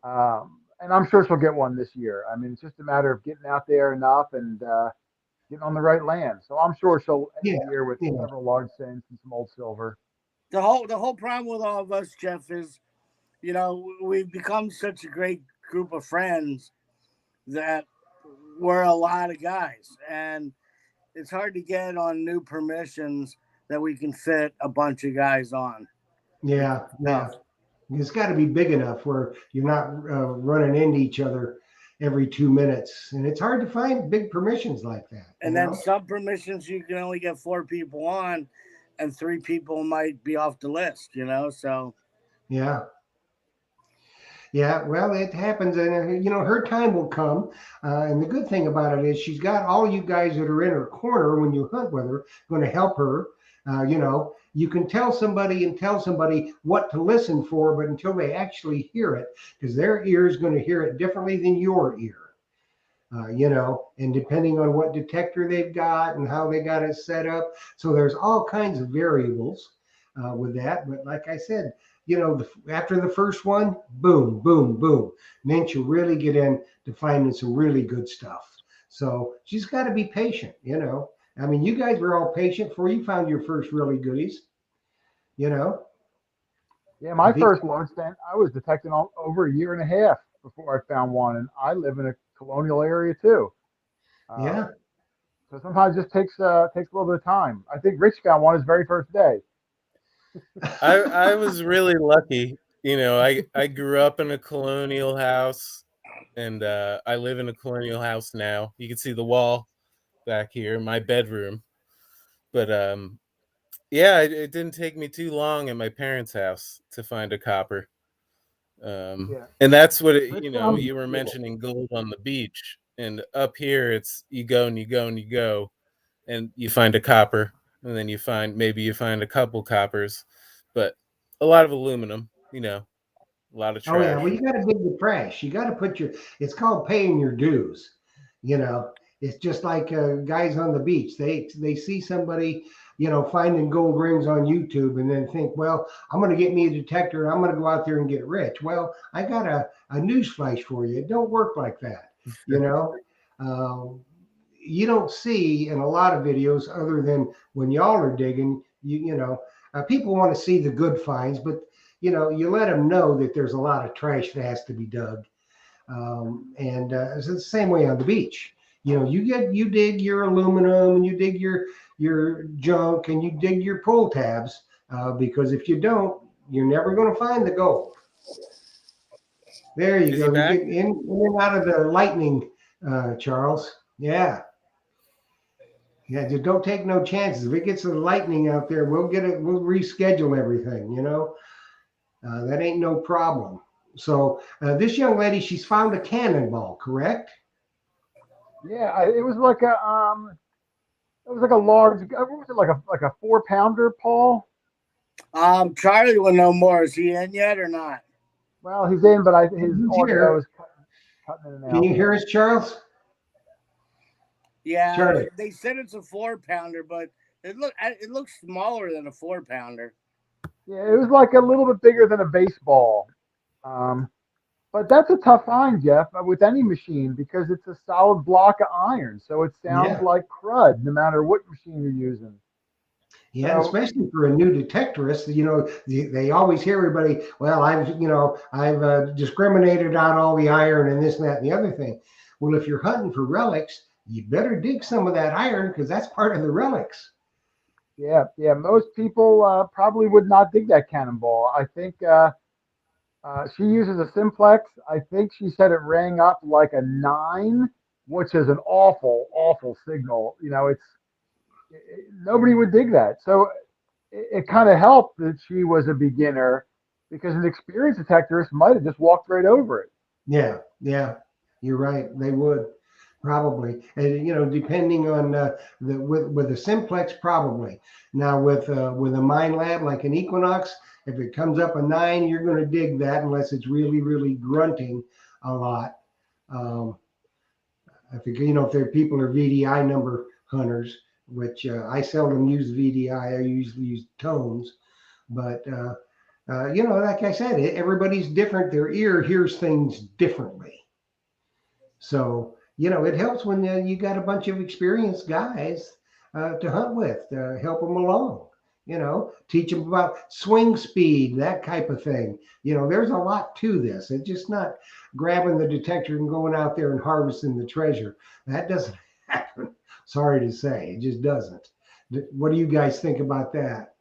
and I'm sure she'll get one this year. I mean, it's just a matter of getting out there enough and getting on the right land. So I'm sure she'll end Yeah, the year with yeah. several large cents and some old silver. The whole problem with all of us, Jeff, is we've become such a great group of friends that we're a lot of guys, and it's hard to get on new permissions that we can fit a bunch of guys on. Yeah, yeah. It's got to be big enough where you're not running into each other every 2 minutes, and it's hard to find big permissions like that. And then some permissions you can only get 4 people on, and 3 people might be off the list. So Yeah. Yeah, well, it happens, and her time will come. And the good thing about it is she's got all you guys that are in her corner when you hunt with her going to help her. You can tell somebody what to listen for, but until they actually hear it, because their ear is going to hear it differently than your ear. And depending on what detector they've got and how they got it set up, so there's all kinds of variables with that. But like I said, after the first one, boom, boom, boom. And then you really get into finding some really good stuff. So she's got to be patient, I mean, you guys were all patient before you found your first really goodies, Yeah, my first large stand, I was detecting over a year and a half before I found one, and I live in a colonial area too. Yeah. So sometimes it just takes a little bit of time. I think Rich found one his very first day. I was really lucky. I grew up in a colonial house, and I live in a colonial house now. You can see the wall back here, my bedroom. But yeah, it didn't take me too long at my parents' house to find a copper. Yeah, And that's what Rich found you were yeah, mentioning gold on the beach, and up here it's you go and you go and you go, and you find a copper, and then you find a couple coppers, but a lot of aluminum, a lot of Oh yeah, trash. well you got to dig the trash. You got to put it's called paying your dues. You know, it's just like guys on the beach. They see somebody, finding gold rings on YouTube and then think, well, I'm going to get me a detector. I'm going to go out there and get rich. Well, I got a news flash for you. It don't work like that. You know, you don't see in a lot of videos other than when y'all are digging. People want to see the good finds, but you let them know that there's a lot of trash that has to be dug. And it's the same way on the beach. You dig your aluminum and you dig your junk and you dig your pull tabs because if you don't, you're never going to find the gold. There you Is he go. You back? get in and out of the lightning, Charles. Yeah. Yeah, just don't take no chances. If it gets the lightning out there, we'll get it. We'll reschedule everything. That ain't no problem. So this young lady, she's found a cannonball, correct? yeah. It was like a large. What was it like a 4-pounder, Paul? Charlie will know more. Is he in yet or not? Well, he's in, but his He's audio here. is cutting in and Can out. you hear us, Charles? Yeah, Charlie. they said it's a 4-pounder, but it looks smaller than a 4-pounder. Yeah, it was like a little bit bigger than a baseball. But that's a tough find, Jeff, with any machine because it's a solid block of iron. So it sounds Yeah. like crud no matter what machine you're using. Yeah, and So, especially for a new detectorist, they always hear everybody, well, I've discriminated out all the iron and this and that and the other thing. Well, if you're hunting for relics, you better dig some of that iron because that's part of the relics. yeah, most people probably would not dig that cannonball. I think she uses a simplex. I think she said it rang up like a 9, which is an awful, awful signal. Nobody would dig that. So it kind of helped that she was a beginner because an experienced detectorist might have just walked right over it. Yeah, you're right. They would. Probably, and depending on with a simplex, probably. Now with a mine lab like an Equinox, if it comes up a 9, you're going to dig that unless it's really really grunting a lot. Um, I think if there people are VDI number hunters, which I seldom use VDI. I usually use tones, but like I said, everybody's different. Their ear hears things differently. So, it helps when you got a bunch of experienced guys to hunt with, help them along, teach them about swing speed, that type of thing. There's a lot to this. It's just not grabbing the detector and going out there and harvesting the treasure. That doesn't happen. Sorry to say, it just doesn't. What do you guys think about that?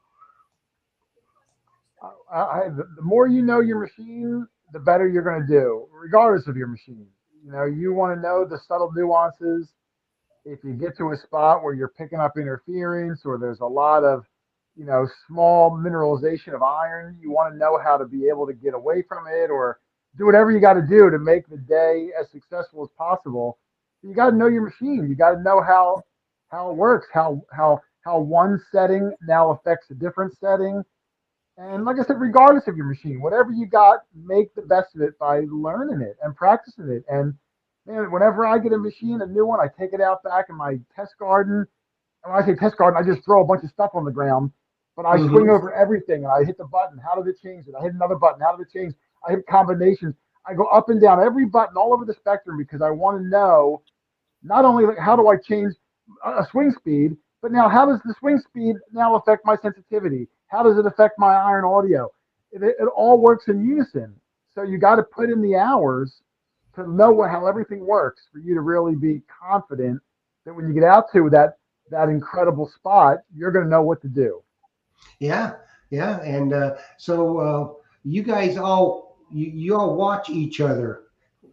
The more you know your machine, the better you're going to do, regardless of your machine. You want to know the subtle nuances. If you get to a spot where you're picking up interference or there's a lot of, small mineralization of iron, you want to know how to be able to get away from it or do whatever you got to do to make the day as successful as possible. You got to know your machine. You got to know how it works, how one setting now affects a different setting. And like I said, regardless of your machine, whatever you got, make the best of it by learning it and practicing it. And man, whenever I get a machine, a new one, I take it out back in my test garden. And when I say test garden, I just throw a bunch of stuff on the ground, but I swing over everything and I hit the button. How did it change it? I hit another button. How did it change? I hit combinations. I go up and down every button all over the spectrum because I want to know not only how do I change a swing speed, but now how does the swing speed now affect my sensitivity? How does it affect my iron audio? It all works in unison. So you got to put in the hours to know how everything works for you to really be confident that when you get out to that incredible spot, you're going to know what to do. Yeah, yeah, and so you guys you all watch each other,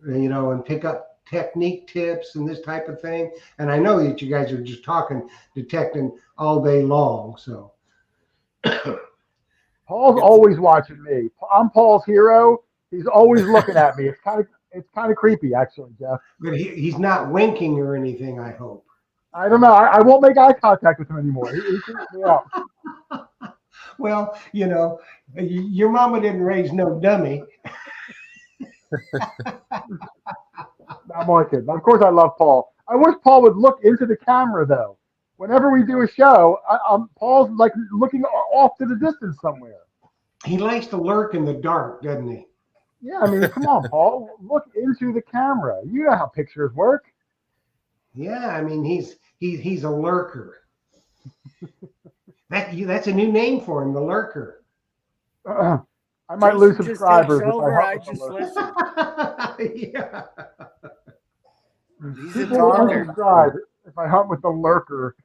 and pick up technique tips and this type of thing. And I know that you guys are just detecting all day long. So Paul's always watching me. I'm Paul's hero. He's always looking at me. It's kind of creepy, actually, Jeff. but he's not winking or anything, I hope. I don't know. I won't make eye contact with him anymore. He creeps me out. Well, your mama didn't raise no dummy. I'm only kidding. Of course, I love Paul. I wish Paul would look into the camera, though. Whenever we do a show, Paul's like looking off to the distance somewhere. He likes to lurk in the dark, doesn't he? Yeah, I mean, come on, Paul. Look into the camera. You know how pictures work. Yeah, I mean he's a lurker. That's a new name for him, the lurker. I might lose subscribers if I just listen. Yeah. He's a People will talker. unsubscribe if I hunt with the lurker.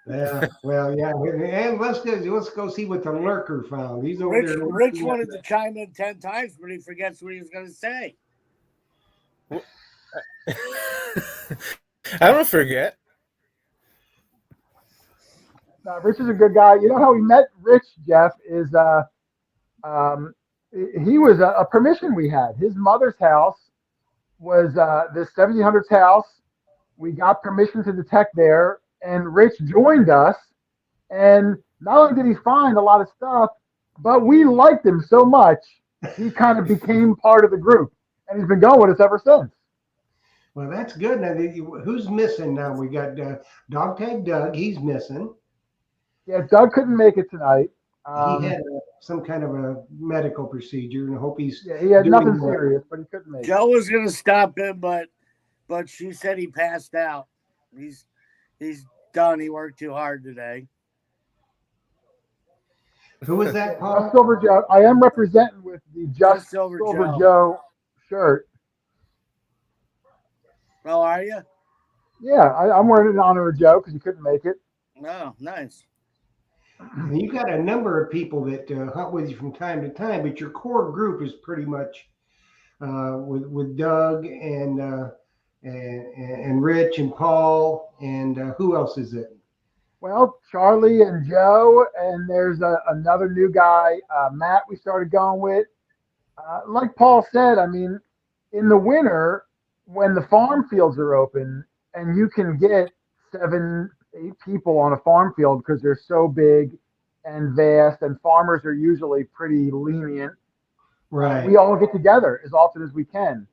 Yeah, well, yeah, and let's go see what the lurker found. He's over there. Rich wanted to chime in 10 times, but he forgets what he was going to say. I don't forget. Rich is a good guy. You know how we met Rich, Jeff, is he was a permission we had. His mother's house was the 1700s house. We got permission to detect there, and Rich joined us. And not only did he find a lot of stuff, but we liked him so much, he kind of became part of the group. And he's been going with us ever since. Well, that's good. Now, who's missing now? We got Dog Tag Doug. He's missing. Yeah, Doug couldn't make it tonight. He had some kind of a medical procedure, and I hope he's. Yeah, he had nothing well. serious, but he couldn't make it. Joe was going to stop him, but she said he passed out. He's done. He worked too hard today. Who was that, Paul? Just Silver Joe. I am representing with the Just Silver Joe shirt. Oh, are you? Yeah, I'm wearing it in honor of Joe because he couldn't make it. Oh, nice. You got a number of people that hunt with you from time to time, but your core group is pretty much with Doug and Rich and Paul and who else is it? Well, Charlie and Joe, and there's another new guy, Matt. We started going with. Like Paul said, I mean, in the winter when the farm fields are open, and you can get 7, 8 people on a farm field because they're so big and vast, and farmers are usually pretty lenient. Right. We all get together as often as we can.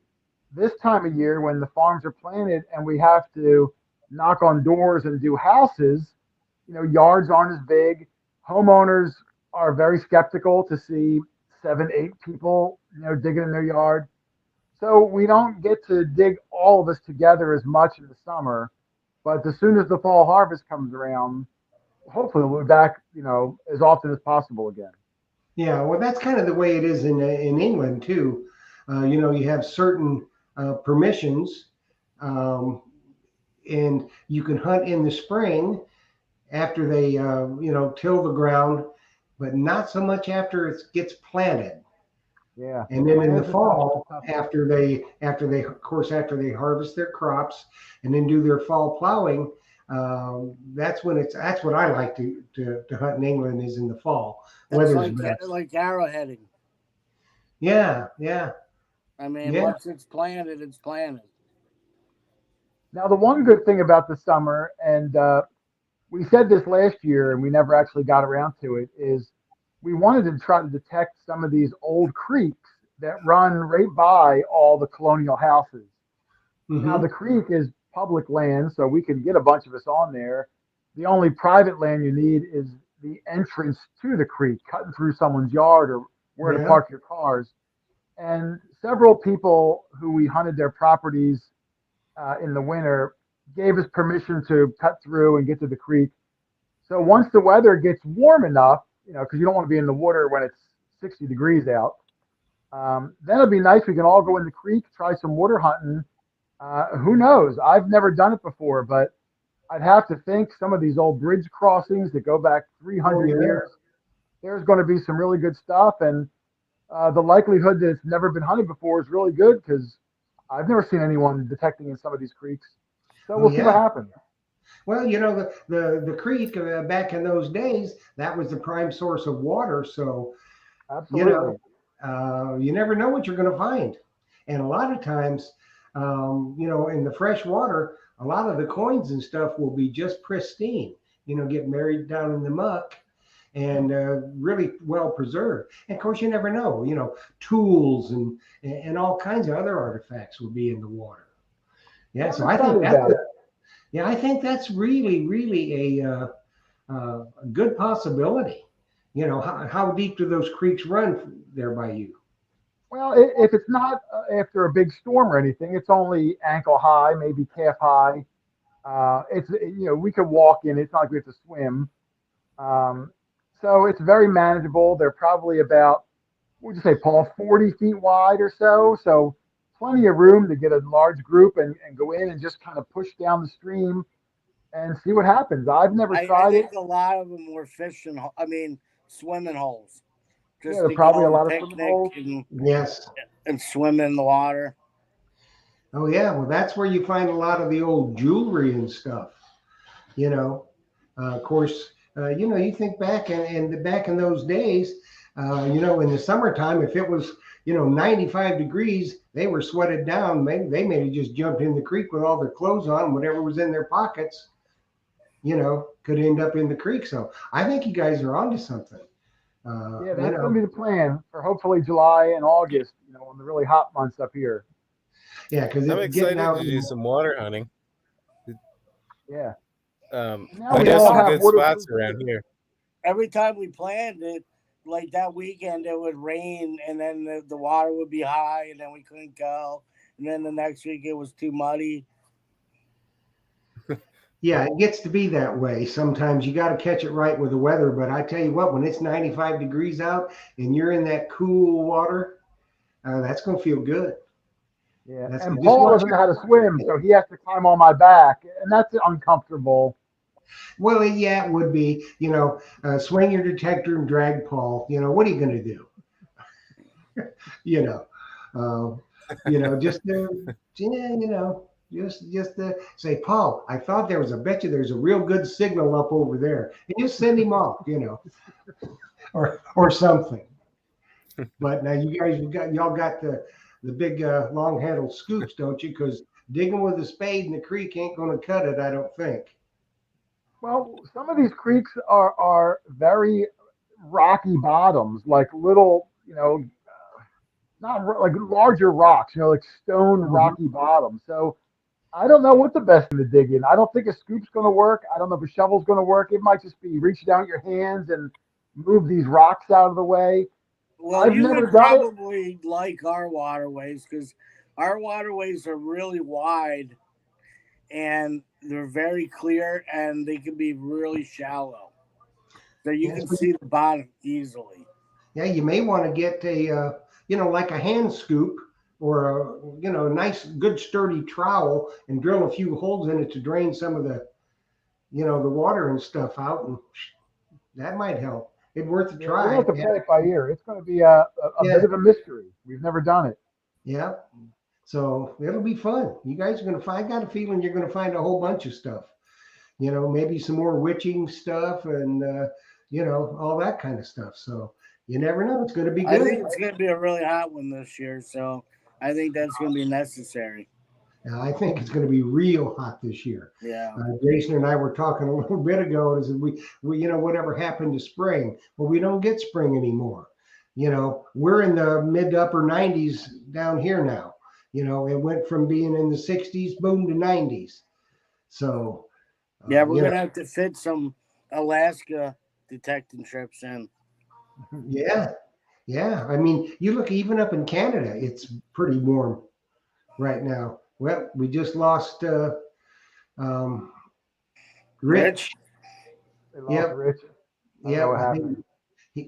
This time of year, when the farms are planted and we have to knock on doors and do houses, yards aren't as big. Homeowners are very skeptical to see 7, 8 people, digging in their yard. So we don't get to dig all of us together as much in the summer. But as soon as the fall harvest comes around, hopefully we'll be back, as often as possible again. Yeah, well, that's kind of the way it is in England too. You have certain permissions, um, and you can hunt in the spring after they till the ground, but not so much after it gets planted. Yeah. And then in the Plants are fall, tough. after they harvest their crops and then do their fall plowing, that's what I like to hunt in England is in the fall. That's Weather's best. like arrowheading. Yeah, yeah, I mean, yeah. once it's planted, it's planted. Now, the one good thing about the summer, and we said this last year and we never actually got around to it, is we wanted to try to detect some of these old creeks that run right by all the colonial houses. Now, Hmm. the creek is public land, so we can get a bunch of us on there. The only private land you need is the entrance to the creek, cutting through someone's yard or where to Yeah. park your cars. And several people who we hunted their properties in the winter gave us permission to cut through and get to the creek. So once the weather gets warm enough, because you don't want to be in the water when it's 60 degrees out, then it'll be nice. We can all go in the creek, try some water hunting. Who knows? I've never done it before, but I'd have to think some of these old bridge crossings that go back Oh 300 yeah. years, there's going to be some really good stuff. And the likelihood that it's never been hunted before is really good because I've never seen anyone detecting in some of these creeks. So Oh we'll see what yeah. happens. Well, the creek back in those days, that was the prime source of water. So you know, Absolutely. you never know what you're going to find. And a lot of times, in the fresh water, a lot of the coins and stuff will be just pristine, get buried down in the muck and really well preserved. And of course, you never know, tools and all kinds of other artifacts will be in the water. Yeah, Yeah, I'm so I think excited about it. that's really, really a good possibility. How deep do those creeks run there by you? Well, if it's not after a big storm or anything, it's only ankle high, maybe calf high. It's we could walk in. It's not like we have to swim. Um, so it's very manageable. They're probably about, what would you say, Paul, 40 feet wide or so. So plenty of room to get a large group and go in and just kind of push down the stream and see what happens. I've never I tried it. think a lot of them were swimming holes, Yeah, just there are to probably a go and lot of swimming picnic holes. Yes. and swim in the water. Oh yeah. Well, that's where you find a lot of the old jewelry and stuff. You know, of course, you think back and back in those days, in the summertime, if it was 95 degrees, they were sweated down. They may have just jumped in the creek with all their clothes on, whatever was in their pockets. Could end up in the creek. So I think you guys are onto something. Uh, Yeah, you that's going know, to be the plan for hopefully July and August, in the really hot months up here. yeah, because I'm getting excited out. to do some water hunting. Yeah. Now We we have all some have good spots waterproof around gear. here. Every time we planned it, like that weekend, it would rain, and then the water would be high, and then we couldn't go. And then the next week, it was too muddy. Yeah, it gets to be that way. Sometimes you got to catch it right with the weather. But I tell you what, when it's 95 degrees out and you're in that cool water, that's going to feel good. Yeah. That's And good. Just Paul watch doesn't know it. how to swim, so he has to climb on my back, and that's uncomfortable. Well, yeah, it would be. Swing your detector and drag Paul. What are you going to do? you know, just say, Paul, I thought I bet you there's a real good signal up over there, and just send him off, or something. But now you guys, y'all got the big long handled scoops, don't you? Because digging with a spade in the creek ain't going to cut it, I don't think. Well, some of these creeks are very rocky bottoms, like little, not like larger rocks, like stone Mhm. rocky bottoms. So I don't know what the best thing to dig in. I don't think a scoop's going to work. I don't know if a shovel's going to work. It might just be reach down with your hands and move these rocks out of the way. Well, I've you never would done it. probably like our waterways because our waterways are really wide and they're very clear and they can be really shallow. So you Yes, can see the bottom easily. yeah, you may want to get a, like a hand scoop or a nice, good, sturdy trowel and drill a few holes in it to drain some of the, the water and stuff out, and that might help. It's worth a Yeah, we're going try. to have to Yeah, play it by ear. It's going to be a yeah, bit of a mystery. We've never done it. yeah. So it'll be fun. You guys are gonna find. I got a feeling you're gonna find a whole bunch of stuff. Maybe some more witching stuff and all that kind of stuff. So you never know. It's gonna be I good. think it's going to be a really hot one this year. So I think that's going to be necessary. I think it's going to be real hot this year. Yeah. Jason and I were talking a little bit ago. Is we whatever happened to spring? Well, we don't get spring anymore. We're in the mid to upper 90s down here now. It went from being in the 60s, boom, to 90s. So, Yeah, we're going to have to fit some Alaska detecting trips in. yeah, yeah. I mean, you look even up in Canada, it's pretty warm right now. Well, we just lost um, Rich. Rich? They lost Yep, Rich. I don't know yep. what I happened. think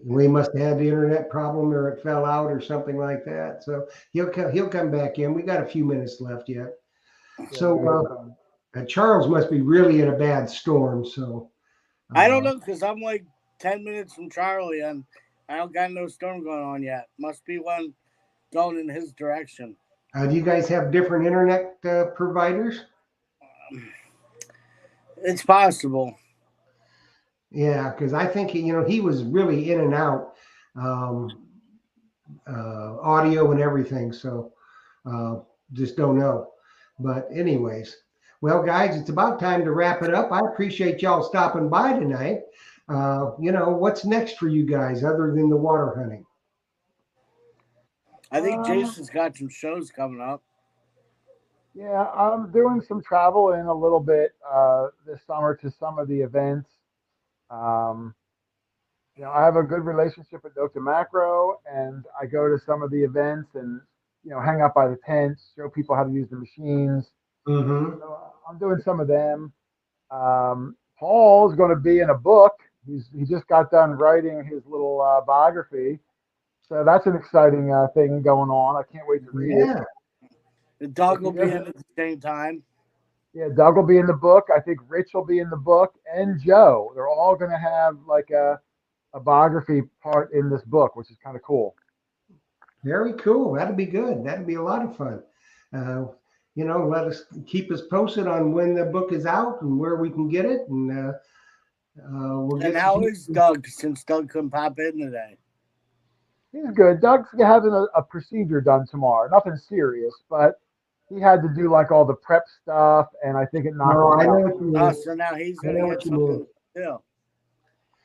we must have had the internet problem, or it fell out, or something like that. So he'll come back in. We got a few minutes left yet. Yeah, maybe he'll So come. Charles must be really in a bad storm. So I don't uh, know because I'm like 10 minutes from Charlie and I don't got no storm going on yet. Must be one going in his direction. do you guys have different internet providers? It's possible. Yeah, because I think he was really in and out, um, audio and everything. So uh, just don't know. But anyways, well, guys, it's about time to wrap it up. I appreciate y'all stopping by tonight. What's next for you guys other than the water hunting? I think Um, Jason's got some shows coming up. yeah, I'm doing some travel in a little bit this summer to some of the events. Um, I have a good relationship with Dr. Macro, and I go to some of the events and hang out by the tents, show people how to use the machines. Mm-hmm. So I'm doing some of them. Paul is going to be in a book. He just got done writing his little biography, so that's an exciting thing going on. I can't wait to read it. Yeah. The dog If he will be in doesn't, at the same time. yeah, Doug will be in the book. I think Rich will be in the book, and Joe. They're all going to have like a biography part in this book, which is kind of cool. Very cool. That'd be good. That'd be a lot of fun. Uh, let us keep us posted on when the book is out and where we can get it, and we'll And get some how people. is Doug since Doug couldn't pop in today? He's good. Doug's having a procedure done tomorrow. Nothing serious, but he had to do like all the prep stuff, and I think it knocked No, him I know out. what you Oh, mean. so now he's I going know to what get you mean. something too.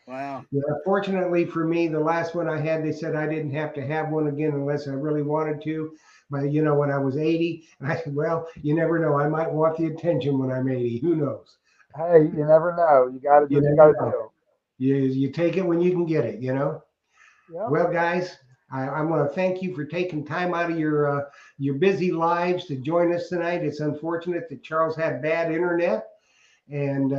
Wow. Yeah, fortunately for me, the last one I had, they said I didn't have to have one again unless I really wanted to. But when I was 80, and I said, well, you never know. I might want the attention when I'm 80. Who knows? Hey, you never know. You got to do You what you never got to know. do. You take it when you can get it. Yep. Well, guys, I want to thank you for taking time out of your busy lives to join us tonight. It's unfortunate that Charles had bad internet, and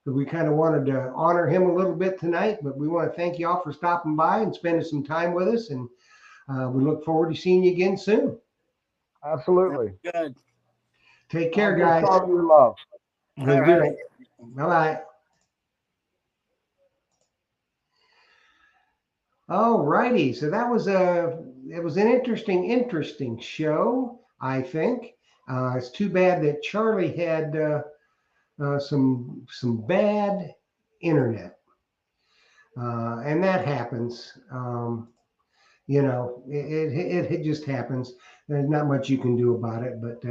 we kind of wanted to honor him a little bit tonight. But we want to thank you all for stopping by and spending some time with us, and we look forward to seeing you again soon. Absolutely. Good. Take care, Give guys. Charlie your love. We'll All do right. it. Bye-bye. All righty. So that was it was an interesting show, I think. It's too bad that Charlie had some bad internet, and that happens. you know, it just happens. There's not much you can do about it, but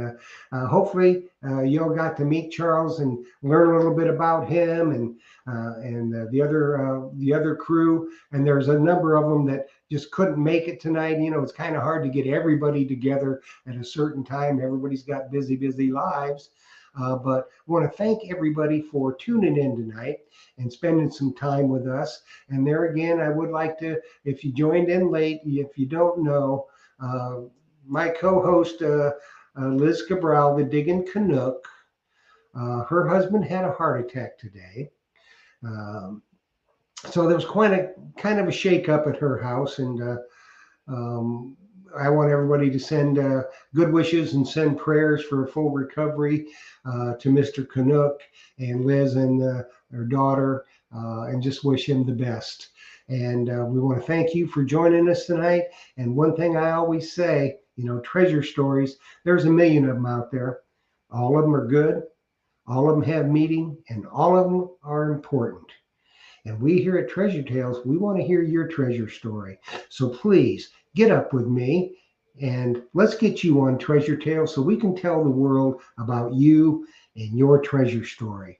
hopefully you all got to meet Charles and learn a little bit about him and the other crew. And there's a number of them that just couldn't make it tonight. You know, it's kind of hard to get everybody together at a certain time. Everybody's got busy lives. But I want to thank everybody for tuning in tonight and spending some time with us. And there again, I would like to, if you joined in late, if you don't know, my co-host Liz Cabral, the Diggin' Canuck, her husband had a heart attack today. So there was kind of a shake up at her house, and I want everybody to send good wishes and send prayers for a full recovery to Mr. Canuck and Liz and their daughter, and just wish him the best. And we want to thank you for joining us tonight. And one thing I always say, you know, treasure stories, there's a million of them out there. All of them are good. All of them have meaning, and all of them are important. And we here at Treasure Tales, we want to hear your treasure story. So please get up with me and let's get you on Treasure Tales so we can tell the world about you and your treasure story.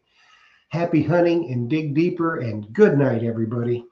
Happy hunting and dig deeper, and good night, everybody.